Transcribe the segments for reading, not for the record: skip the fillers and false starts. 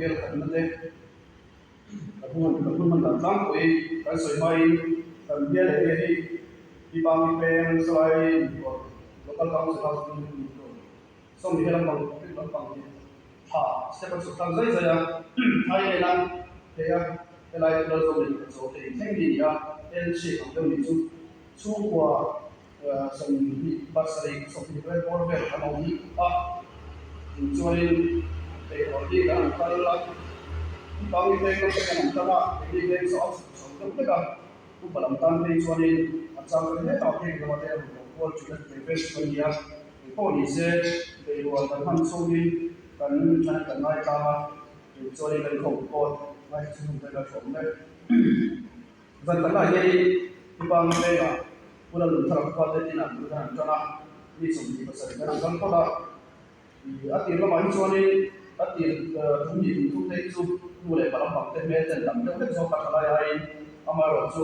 dia kan nate aku man lang koi kan soi mai kan dia le di bang pen selain local council house ni so mi helam bang ha step up tang zai zai ya thai le nan te ya elai lo zo ni so te theng ni ya el shi ang do ni chu kwa som ni basari so ni re bor ve ka ni a chuanin te or di ka ka la bang ni te ko ka nan ta la ni te so so te ka ku balam tan te chuanin a chang le ta te ko te ko chu te ve ko ni ya ko ni se te ro ta han so ni kan chan kan ngai ta cho nên cần khổng cột ngay sử dụng cái là chống đấy dần dần là như đi bằng đây là một lần thằng con đây là một lần cho nó đi dùng gì mà xảy ra dần có đó thì ở tiền nó nói cho nên ở tiền cũng nhìn thu thấy giúp mua lại bảo bằng tên mẹ tên làm cho do cả lại ai ama rồi cho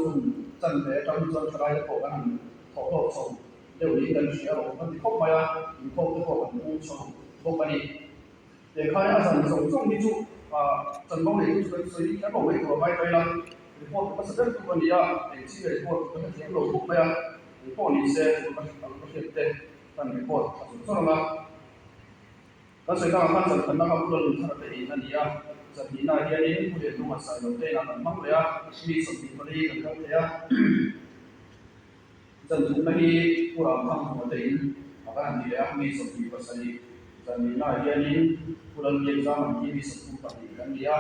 dần để trong dân cả lại của cái hàng thổ hộ sống đều đi gần phía rồi vẫn thì không phải là không có của hàng sống không phải để khai ra rằng sống trong đi trụ trần bóng này cũng suy nghĩ các bộ ấy của bay bay lắm thì họ cũng sẽ rất quan điểm để chỉ để họ có thể tiến lộ cũng bay thì họ đi xe cũng có thể tệ phần cái họ cho nó mà nó sẽ ra phát triển thành nó không có luôn thật để nó đi giờ thì này đi đến khu vực nông nghiệp sản xuất đây là phần mắc đấy đi sản xuất vào đi cần thế dần chúng ta đi của thằng của tỉnh và các anh đi đấy đi sản xuất vào sản dan na hianin pulan ke zaman ki bi su pa ni kan dia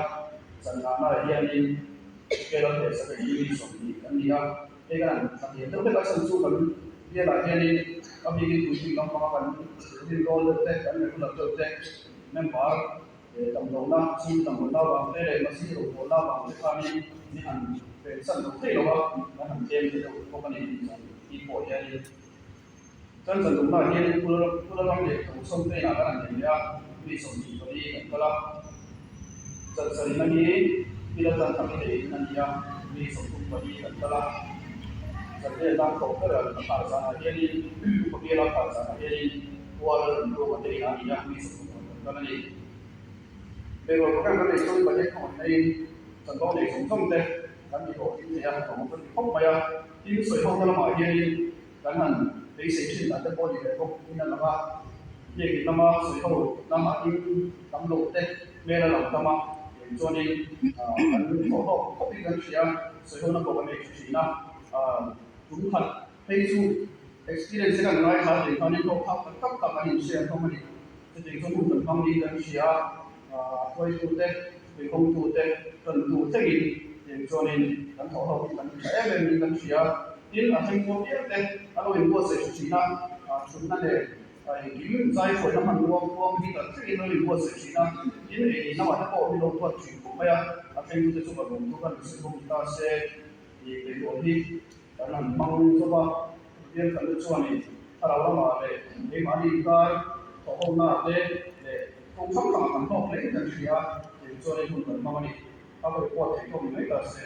san na hianin ke lo te sa ke ni so ni kan dia e kan sa ye to ka san su kan dia la hianin abi ki tu ti kam pa kan ni lo le te kan ne la to te men par tam lo na sin tam lo ba te le ma si ro ko la ba te ka ni han pe san lo te lo ba na han jem te ko kan ni ki po hianin真正懂那些不能让你读书对哪个人家对手机可以个啦，这里那里为了让他们的那里呀，对手机可以个啦，这里当口个人打上那些里，不给了打上那些里，我了如果对哪里呀，对手机个那里，另外我看那里中国的可能很多的从中的，咱们有今天啊，我们后面呀，因水后的嘛些里，咱们。你成村人都幫住你屋，邊得啦？呢件啊嘛，水後諗下啲抌路的咩都留得嘛，然後呢很好多嗰邊跟住啊，水後那個嘅出現啦，總合飛出 experience 嘅外下地方呢個急嘅人士同埋即係中國方面跟住啊，推出的被公布的跟住即係然後呢很好多跟住誒咩跟住啊。因啊，政府邊嘅啊，我哋過時時啦，從那嘅點在乎那麼多啲嘅，即係我哋過時時啦，因為那話一個呢度都全部咩啊，政府嘅做法用到嘅水工大些，而俾我啲可能掹咗吧，啲可能做呢，他老嘛咧，你買呢個做好那咧，工廠可能多咧，跟住啊，做呢款乜嘢，啊佢過提供呢個些。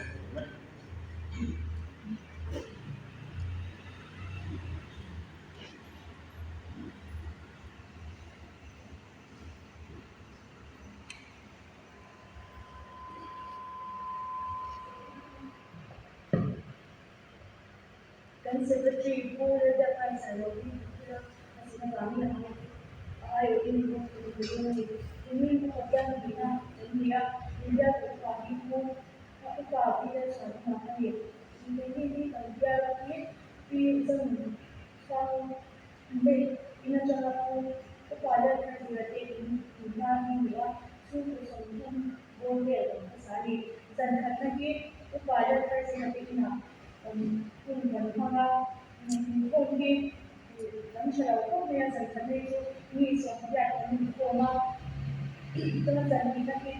Dan secretary pun ada kan saya kita masih kami ayo ini pekerjaan bina India kami pun kami dan sama kami ini kerja lagi di sana sang ina cara pun kepada kerja ini ini ya sudah semua boleh sekali dan lagi kepada kerja ini cùng gần hoa công ty đóng chờ công ty dành cho đi nghi số đẹp của mình của mà cho nên dành đi các cái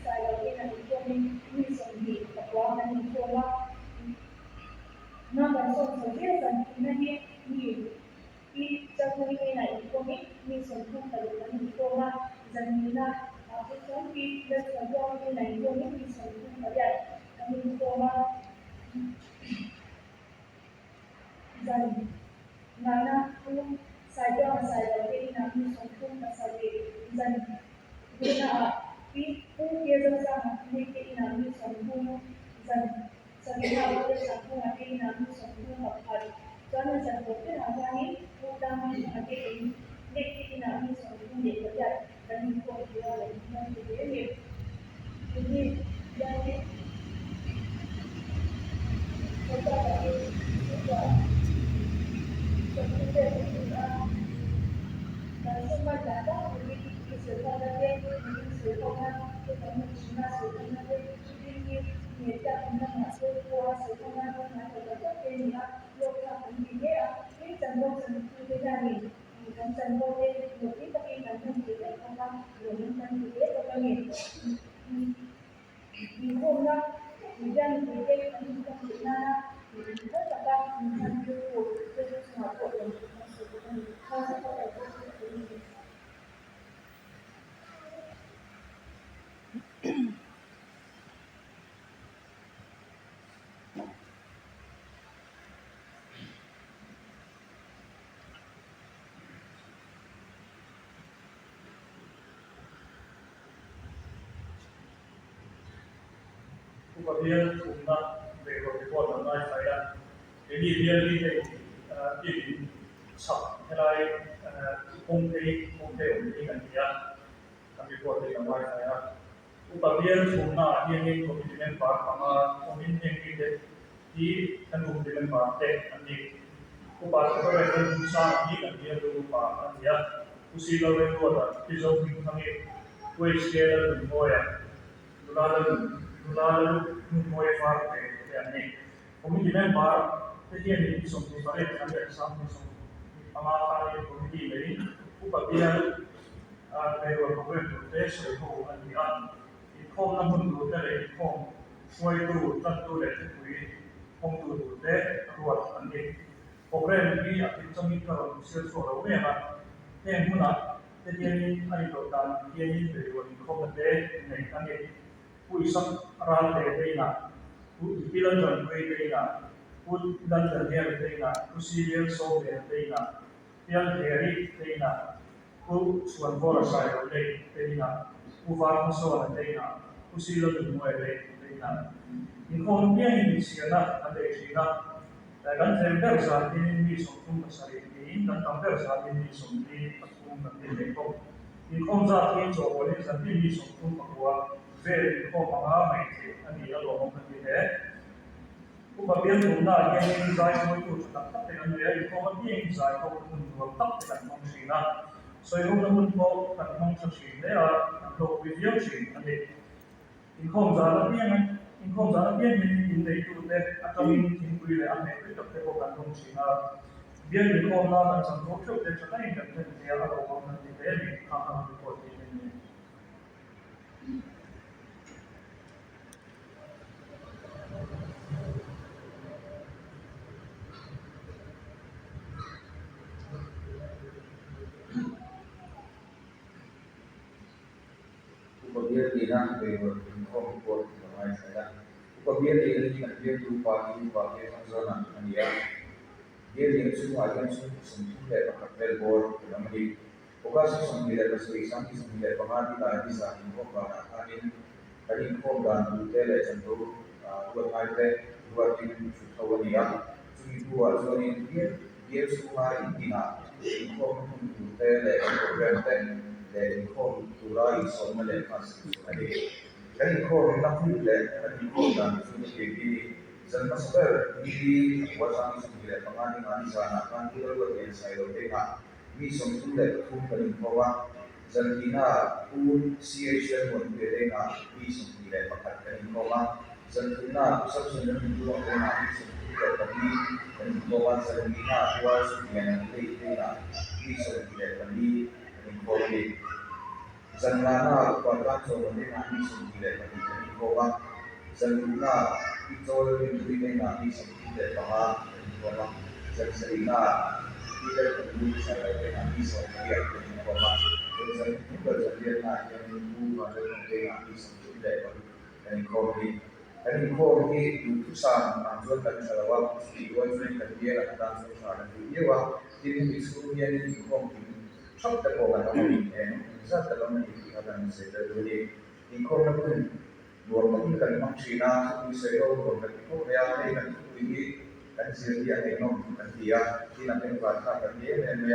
sai đầu tiên là của mình nghi số gì và quá là mình của mà nó còn số biết dành thì nó biết nghi khi cho công ty này của mình nghi số không phải là mình của mà dành như là cái số khi đất của công ty này của mình nghi số không phải đẹp là mình của mà dan mana pun saya ini nanti sempurna saja dan guna itu Sabina boleh satu nanti namun satu dapat. Karena satu kenapa ni utama nanti ini nekti namun satu ni kerja dan itu dia dan dia ni ini jadi kita lagi kita sebenarnya dan semua data ini sebenarnya ini sebenarnya kita mesti sebenarnya ini kita nak masuk kuasa sebenarnya nak kita kena lokal ini dia ini cenderung sebenarnya ni dan cenderung dia lebih tapi kan kita orang belum kan kita orang ni hôm nay người dân thì cái anh trong Việt Nam thì rất là đang tham dự cuộc cái sinh hoạt của mình sau sẽ có thể Kemudian guna berikut mengenai saya jadi dia ini sab helai kongkei ini kan dia kami buat mengenai saya kemudian guna ini komitmen sama komitmen kita di komitmen partai ini kemudian usaha ini kan dia lupa dia usia level dua pisau kami kuis moya lalu mulai faham ni, komiti member jadi ni something baru ada sampai amal komiti ini, upaya dari program proses itu anian, inform namun dulu dari inform, semua itu tentu dari inform dulu dari ruang ani, program ini akan semikal sesuatu memang yang mana jadi ini hari dan ini dari inform dari ani Pui sang ral te na, pui pilan jan pui te na, pui dan jan her te na, pui serial so te na, pian heri te na, pui suan bora sai te na, pui var so te na, pui silan tu mo te na. Inkon pian ini siana ade sina, dan temper saat ini sokong besar ini dan temper saat ini sokong pasung nanti lekong. Inkon saat ini sokong saat ini sokong bahwa về có mga may anh đialo mong cái thế, cũng có biến chúng ta hiện tại mỗi chủ tập tập thì anh ấy có hiện tại có một nguồn tập thì anh mong gì na,所以我們冇anh mong出現咧啊，做 video 先anh ấy, in không ra là biến anh, in không ra là biến in đây tụi đấy, anh trong in quy là anh ấy phải tập để có anh mong gì na, biến in không ra anh chẳng có chút để cho anh nhận thấy thì anh có mong cái thế thì khả năng được có gì nên Kemudian tidak berkompor dengan saya. Kemudian dia lupa zona dia. Dia semua akan semua pakai bor dalam di. Okas sembilan sampai sembilan pengarti tadi saat info anin tadi info dan hotel contoh buat hari buat tim tahun dia. Cuma dua zona dia semua intina info hotel program dari kau turai sama lepas dari kau nak mulai dari kau dan sudah jadi zaman sekarang ini wajah sudah pengajian sana kan kita buat saya lepas ini sudah pun dari bawah zanina pun siasat pun berdengar ini sudah pakai dari bawah zanina pusat sudah dulu orang sudah tadi dari bawah zanina kuas yang berdengar ini sudah tadi Boleh, zanana kuadran soalnya nanti sembilan dari bawah, zanuna itu lebih nanti sembilan bawah dari bawah, zanina tidak perlu saya nanti sembilan dari bawah, zan juga jadi nanti yang ibu ada nanti sembilan dari bawah. Dari bawah itu sama anjuran dan salawat iwan dan dia akan sosial dan dia wah jadi diskusinya di bawah सब तक होगा तो नहीं है सब तक हम नहीं दिखा था मुझसे तो बोले इनको ना कुछ rùa cũng cần mong chỉ na cũng sẽ đâu còn cần không theo hay cần cũng nghĩ cần gì đi anh không cần gì khi làm cái vật ta cần gì em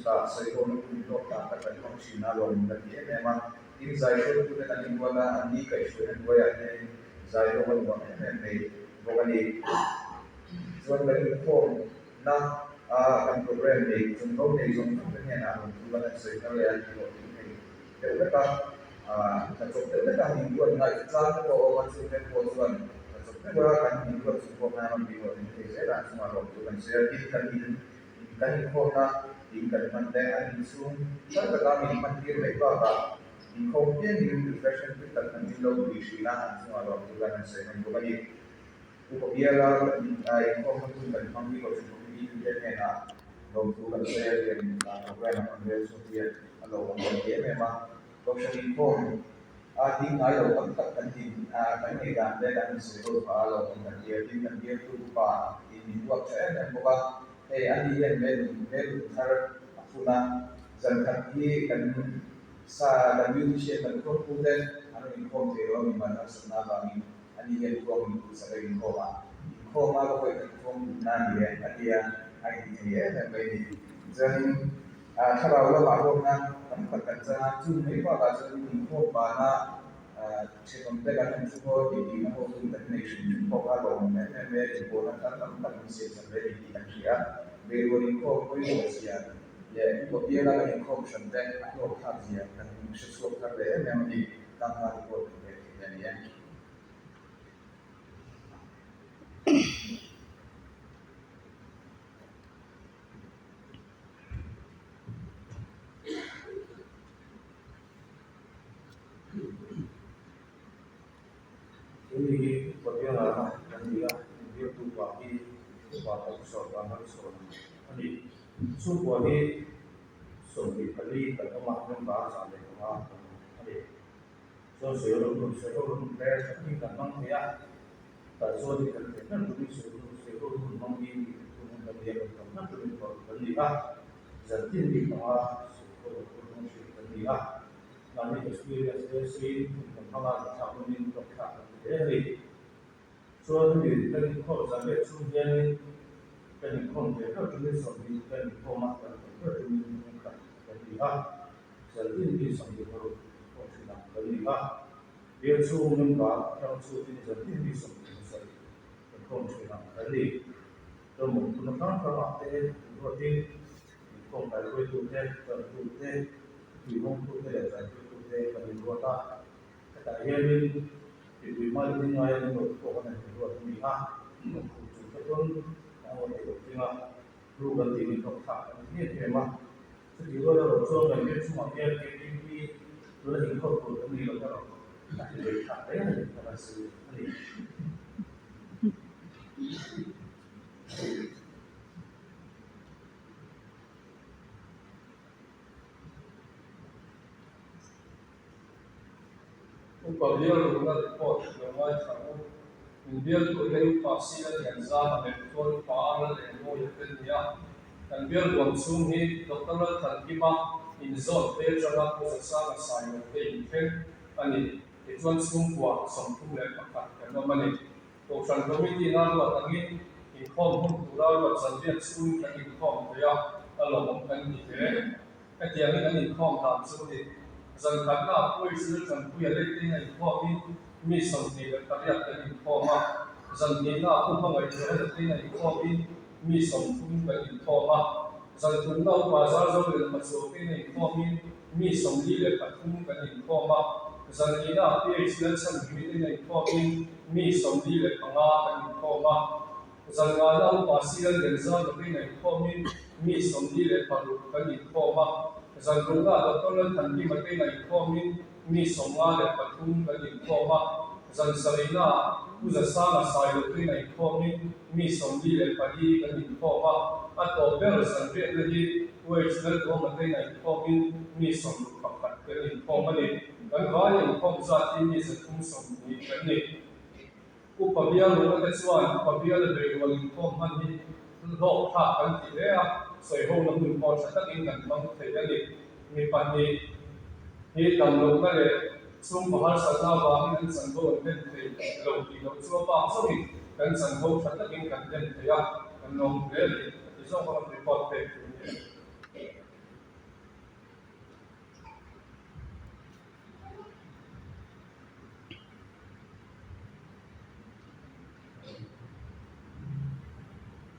ta sẽ đâu nó cũng tốt ta cần mong chỉ na rồi cần gì em mà in giải số cũng cần những cái là anh đi cái số anh quay anh giải đâu còn còn em này vô cái gì rồi cái form na kan program này chúng tôi này dùng cái này là chúng ta sẽ có lẽ là để tất cả tất cả những người này ra cái bộ văn chương cái bộ văn tất cả các những người chúng tôi làm việc ở những cái là chúng ta làm chúng ta sẽ đi cái hôm na đi cái vấn đề anh xuống tất cả mình mình đi lấy vào đó đi không biết những profession cái tất cả những lâu đi xí là chúng ta làm chúng ta sẽ làm cái gì cũng biết là ai không có chúng ta làm việc ở chúng tôi đi cái này là làm chúng ta sẽ làm program làm việc số tiền làm cái này mà Social inform di ngay lo ang takantin kanya ganda dan siguro palo ang nandiyan tu pa iniwag sa yan mo ba ani yan meron har afuna zankanti kan sa WTC kan ko punden ano inform pero mi mana sa nabang ani yan ko ang sa rin ko ma ko inform na niya ay niya may zan Kalau lo baru nak tempat kerja tu mereka bahasa info mana sebelum mereka kan semua di info international info kalau mereka di bola kan tempat misi sampai di Asia baru info kau yang Asia ya info dia lah info sampai aku Asia kan sesuatu kerja yang di tanah info dan ya Ini bagaimana dan dia tu bagi seorang ini semua ini sumber kali kalau makan bahasa mereka ini so seorang mereka ini kan dia tak so di kan tu seorang mungkin dia kan tu dia jadi di bawah seorang dia Nami experience sih kalau tahun ini dokter jadi so ini dari kau sampai sudah dari kau dia kan tulis sampai dari kau makan tulis muka jadi jadi ini sampai baru kau sudah jadi dia suruh muka yang suruh ini jadi ini sampai kau sudah jadi kemudian kalau ada berarti kau kalau itu dia di rumah tu dia jadi tu dia kalau kota kata dia ni di mana ni ayah ni kau kan dua ni betul kalau itu cuma lu ganti ni kau tak ni memang jadi kalau so dan dia semua dia ini lu lagi kau tu ni kalau tak dia tak dia ni kalau sih ni Upabia luna report memang tahu India tu yang pasti yang zaman betul pahala yang mau dia dan biar langsung ni doktor terkima in zone pejana posasa saya pejin ani itu langsung buat sempurna lepas kerana mana Ocean Committee na buat lagi inform pun turun buat sampai school kan inform dia kalau mungkin dia ketiak ni inform tak sulit dân cán là quê xưa dân quê lên tên này họ mi sống thì được các đẹp cái họ mà dân thế nào cũng không phải nhớ được tên này họ mi sống cũng cái họ mà dân chúng đâu mà ra rồi được một số tên này họ mi sống đi được các cũng cái họ mà dân thế nào quê xưa dân quê tên này họ mi sống đi được các cái họ mà dân ngã đâu mà xưa được ra được tên này họ mi sống đi được các cái họ mà dân chúng ta đã có lần thành đi mà cái này có mi sống nga để tập trung cái gì có mà dân sari na uza sana sai được cái này có mi sống đi để phải đi cái gì có mà à tổ béo dân việt cái gì quay trở có mà cái này có mi sống phát cái gì có mà đi cái gói những không ra thì mi sẽ không sống đi cái gì upabia lúc cái chuyện upabia là về cái gì có mà đi lộ thả cái gì đấy sợi hồn nó muốn có sẽ tất nhiên cần mong thấy cái gì mi pan ni cầm lúc cái sung mahal sana ba min san ho den thei lo ti lo chu pa so ni kan san ho that ta kin kan den thei ya kan nom le ti so ko report pe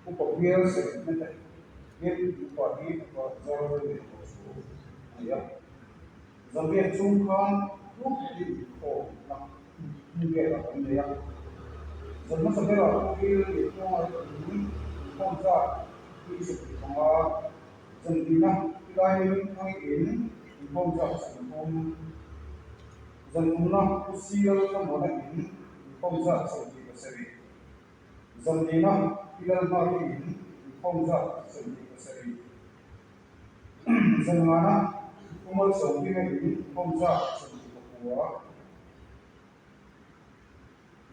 upapia se meta game upadi apa zoro de ya zambia chung khan lúc đi khổ là như vậy là vấn đề dân nó sẽ biết là cái địa phương này không ra cái sựของเราdân đi na cái đây hay in không ra sản phẩm dân cũng na cái siêu cái món này in không ra sản phẩm cái gì dân đi na cái đây mà cái in không ra sản phẩm cái gì dân mà na cũng mới sản phẩm cái in không ra sản phẩm của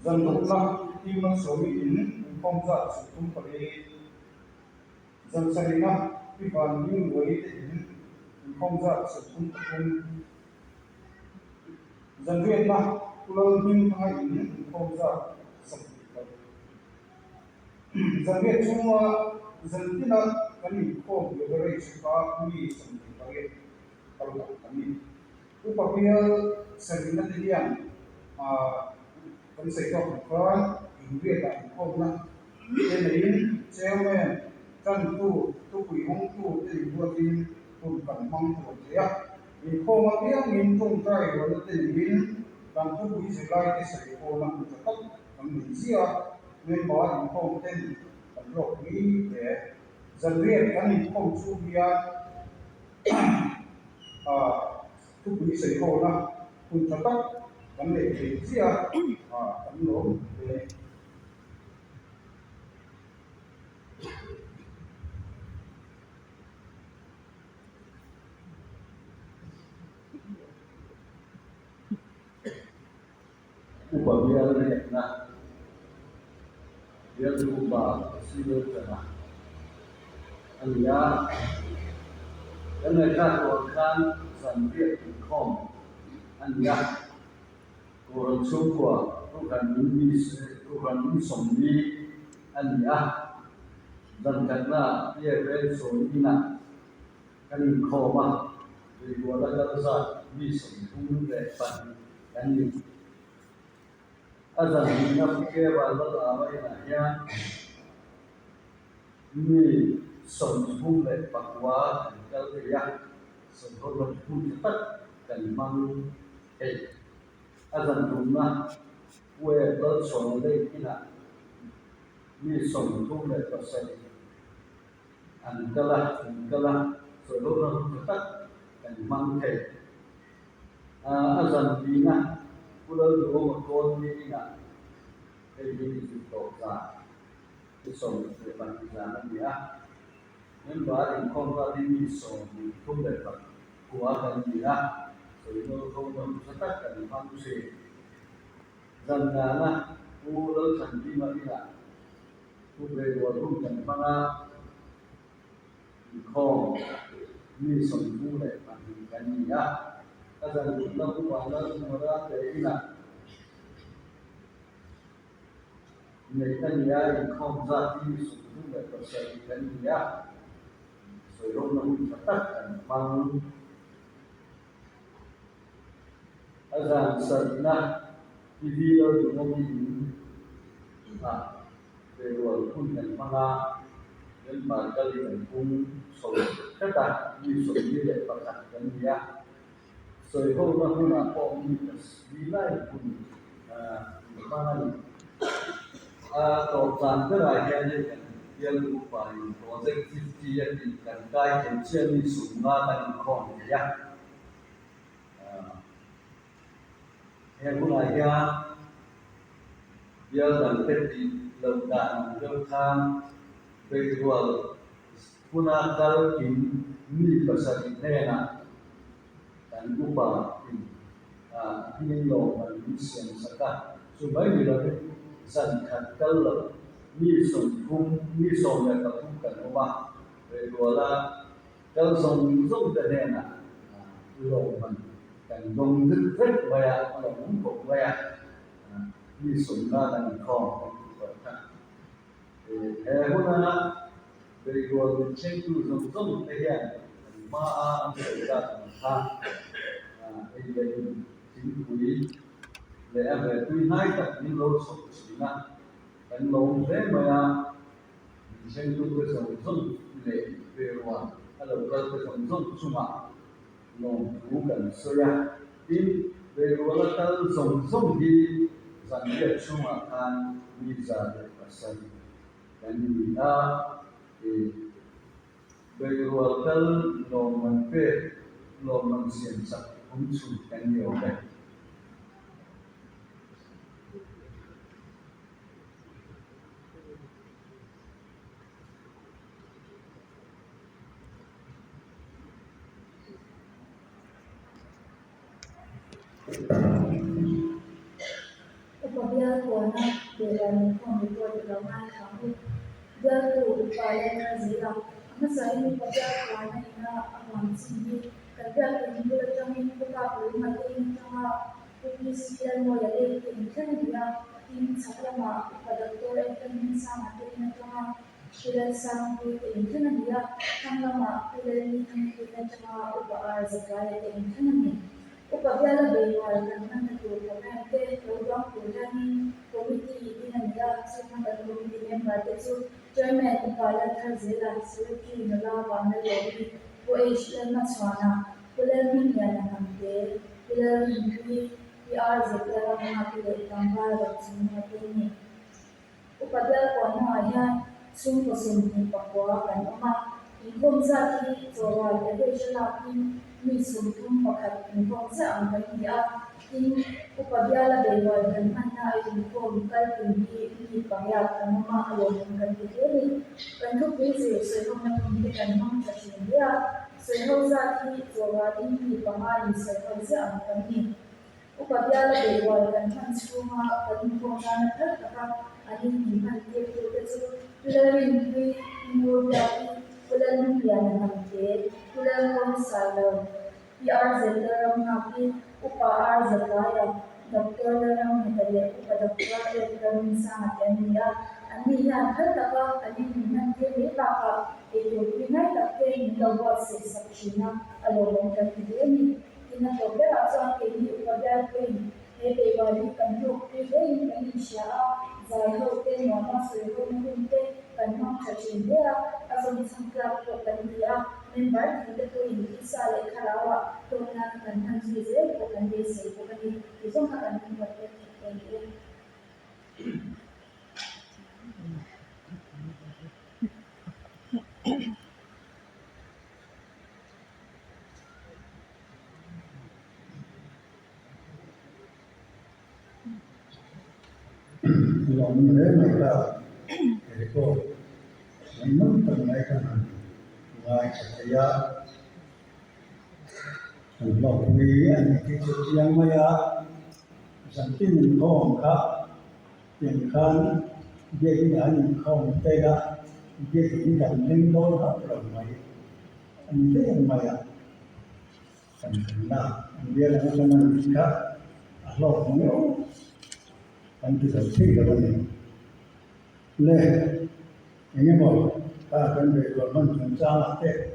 dân lúc nào khi mà số in không ra sản phẩm cái dân xây na khi bàn những người in không ra sản phẩm cái dân Việt Nam cũng như hai in không ra sản phẩm dân Việt Trung dân Việt Nam cái gì không được cái gì cả cũng như sản phẩm cái kalau kami itu papia servina tedian kan sektor kan India tak kau na ini chairman kan tu kui hong tu ti buatin pun kan mang tu dia in ko ma dia min tung trai wala ti min kan tu kui selai ti sai ko na tu tak kan min sia men ba in ko ten kan ro ni de zanriat kan in ko chu bia tu quý sĩ hồ na kun cho tất vấn đề gì gì tấm lỗ về upaya na dia lupa sila sana ania yang mereka tuakan sampai kom ania orang semua bukan sombi ania dan karena dia bersomina kan koma di luar negara bisa mengumpulkan kan azan kita fikir bahawa apa yang ini sempurna bahwa kalau dia sempurna pun cepat dan mang azan rumah kue bersonde kita ini sempurna pasal angkalah seluruh cepat dan mang azan bina pulau dua makon ini ini itu tak sempurna pada dia nên bà thì không có đi sổ thì không để phải của cái gì đó rồi nó không có tất cả những phong thủy dần dần là u lớn thành đi mà đi lại u về rồi u thành phong la không đi sổ u để phải cái gì đó cái dần nó cũng còn nó để đi lại người ta nhớ không ra đi sổ u để phải cái gì đó rồi lúc nó cũng tất cả bằng azan sarna video itu mungkin kedua pun dan mana dan bakal dan pun soal kata di soal dia pakai dan dia soal kalau pun apa mungkin nilai pun mana atau sampai aja dia lupa project 50 yang dikantai kecil di sungai dan kong ya yang mulanya dia dan di lautan belakang visual punakal ini pasal ini dan lupa ini loh manusia yang sakit supaya dia sangat kalau ni som ya kapukan rumah redua la kalau som zum da nena lo man กันลงลึกเล็กไปอ่ะเราหมุนผมไปอ่ะมีส่วนหน้าดังคองเป็นตัวท่านหัวหน้าโดยรวมเช่นตัวส่งเทียนมาอันเดียวกันท่านไอ้เรื่องสิ่งคุยเลยอะไรคุยให้กับนี่เราส่งสิ่งนั้นกันลงเล็กไปอ่ะเช่นตัวส่งเลยเรื่องว่าเราก็ส่งสุ่มลงถูกันสวยที่เรื่องว่าเราส่งที่สังเกตสุ่มทางมีใจภาษาdan kita berwakil loman pe loman siensak unsur dan yoga. Apabila kuana berani membuat perkembangan kamu jatuh upaya nazila, masa ini pada kuana ina akan sini kerja penjual kami buka rumah ini sama pengisian modal ini dia tim sama pada orang kami sama ini sama sudah sampai ini dia sama ini sama upaya zakar ini Upaya berjualan dengan dokumen program program komiti ini anda semua komiti member itu chairman upaya terjelas seperti nela bandar lagi poesian macamana pulang yang nanti pulang ini PR zegar mengaku tambah semua ini upaya kono ayat sumber Papua dan emak Ingkong zaki soal education lakin mi sumtum pakat ingkong sa ang kanya in upabyala bewal dan mana ingkong kal tinggi mi pangyak ang mga along kan kini kan busy so na pumilikan ng kasindia so zaki soal mi pangalan sa ang kanya upabyala bewal dan suma ingkong na nakaka alin himan dito kasi larin mi ngudaki Pulang yang nanti, pulang konsalon, PR zegar nanti, upar zekaya, doktor orang mengajar, doktor orang sangat dia, andi yang terdapat andi nanti mereka itu pinai tapi mendapat sesaksinya, alor dan ini, kita dokter asal ini upar ini, bagi kanjuk ini Indonesia, zahir ini nama seluruh dunia. Kanong tercindera asal sangkap dia member kita tu ini kisah lekarawa tunan kanang sihir bukan desa bukan itu akan membuat kita lòng lễ này là để cô mình từng ngày kan ngoài saya lòng vì anh cái chuyện yang maya sampai mình khá tiền khán về cái anh không tệ đã về cái cảnh lên đôi hết rồi mày anh thấy anh mày anh là anh biết là nó nên khác lòng nhiều anh cứ thấy cái đó này lên những cái ta cần phải có một chúng ta là thế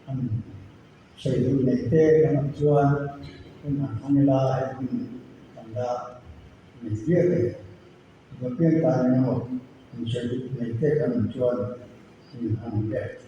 anh sử dụng này thế cái mặt chuan cái mặt anh là anh đã mình biết rồi và biết ta này một mình sử dụng này thế cái mặt chuan thì anh biết